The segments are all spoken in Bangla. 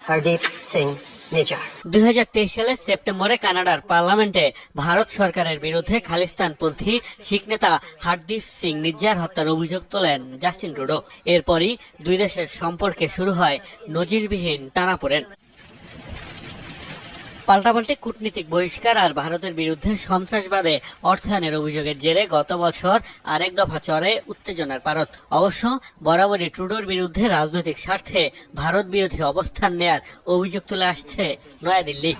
হরদীপ সিং নিজ্জার। 2023 সালের সেপ্টেম্বরে কানাডার পার্লামেন্টে ভারত সরকারের বিরুদ্ধে খালিস্তানপন্থী শিখ নেতা হরদীপ সিং নিজ্জার হত্যার অভিযোগ তোলেন জাস্টিন ট্রুডো। এরপরই দুই দেশের সম্পর্কে শুরু হয় নজিরবিহীন টানাপোড়েন। পাল্টাপাল্টি কূটনীতিক বহিষ্কার আর ভারতের বিরুদ্ধে সন্ত্রাসবাদে অর্থায়নের অভিযোগের জেরে গত বছর আরেক দফা চড়ে উত্তেজনার পারদ। অবশ্য বরাবরই ট্রুডোর বিরুদ্ধে রাজনৈতিক স্বার্থে ভারত বিরোধী অবস্থান নেয়ার অভিযোগ তুলে আসছে নয়াদিল্লি।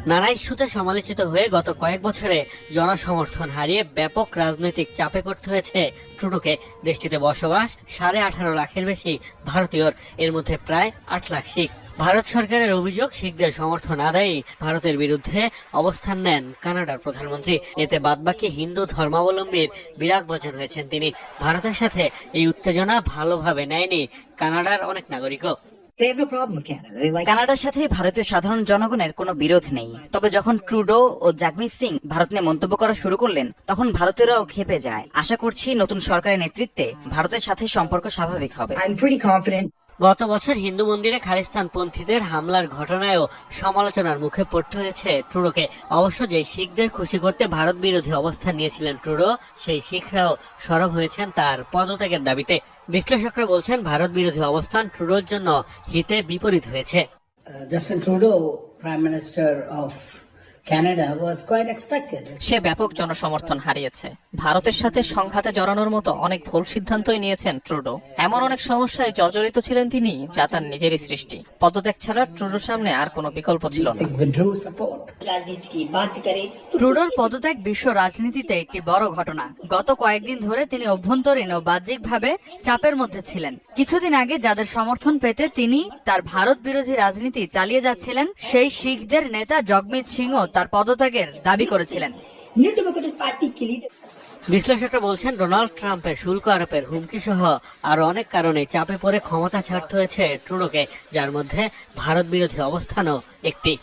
নানা ইস্যুতে সমালোচিত হয়ে গত কয়েক বছরে জনসমর্থন হারিয়ে ব্যাপক রাজনৈতিক চাপে পড়তে হয়েছে ট্রুডোকে। দেশটিতে বসবাস 18.5 লাখের বেশি ভারতীয়র, এর মধ্যে প্রায় 8 লাখ শিখ। ভারত সরকারের অভিযোগ, শিখদের সমর্থন আদায়ে ভারতের বিরুদ্ধে অবস্থান নেন কানাডার প্রধানমন্ত্রী। এতে বাদবাকি হিন্দু ধর্মাবলম্বীর বিরাগ বচন হয়েছেন তিনি। ভারতের সাথে এই উত্তেজনা ভালোভাবে নেয়নি কানাডার অনেক নাগরিকও। কানাডার সাথে ভারতীয় সাধারণ জনগণের কোনো বিরোধ নেই, তবে যখন ট্রুডো ও জাগমিত সিং ভারত নিয়ে মন্তব্য করা শুরু করলেন তখন ভারতীয়রাও ক্ষেপে যায়। আশা করছি নতুন সরকারের নেতৃত্বে ভারতের সাথে সম্পর্ক স্বাভাবিক হবে। গত বছর হিন্দু মন্দিরে খালিস্তানপন্থীদের হামলার ঘটনায়ও সমালোচনার মুখে পড়তে হয়েছে ট্রুডোকে। অবশ্য যে শিখদের খুশি করতে ভারত বিরোধী অবস্থান নিয়েছিলেন ট্রুডো, সেই শিখরাও সরব হয়েছেন তার পদত্যাগের দাবিতে। বিশ্লেষকরা বলছেন ভারত বিরোধী অবস্থান ট্রুডোর জন্য হিতে বিপরীত হয়েছে। Justin Trudeau, Prime Minister of Canada, was quite expected. সে ব্যাপক জনসমর্থন হারিয়েছে। ভারতের সাথে সংঘাতে জড়ানোর মতো অনেক ভুল সিদ্ধান্তই নিয়েছেন ট্রুডো। এমন অনেক সমস্যায় জর্জরিত ছিলেন তিনি, যা তার নিজেরই সৃষ্টি। পদত্যাগ ছাড়া ট্রুডোর সামনে আর কোনো বিকল্প ছিল না। Withdrew support. ট্রুডোর পদত্যাগ বিশ্ব রাজনীতিতে একটি বড় ঘটনা। গত কয়েকদিন ধরে তিনি অভ্যন্তরীণ ও বাহ্যিকভাবে চাপের মধ্যে ছিলেন। কিছুদিন আগে যাদের সমর্থন পেতে তিনি তার ভারত বিরোধী রাজনীতি চালিয়ে যাচ্ছিলেন, সেই শিখদের নেতা জগমিত সিংও তার পদত্যাগের দাবি করেছিলেন। বিশ্লেষকরা বলছেন ডোনাল্ড ট্রাম্পের শুল্ক আরোপের হুমকি সহ আরো অনেক কারণে চাপে পড়ে ক্ষমতা ছাড়তে হয়েছে ট্রুডোকে, যার মধ্যে ভারত বিরোধী অবস্থানও একটি।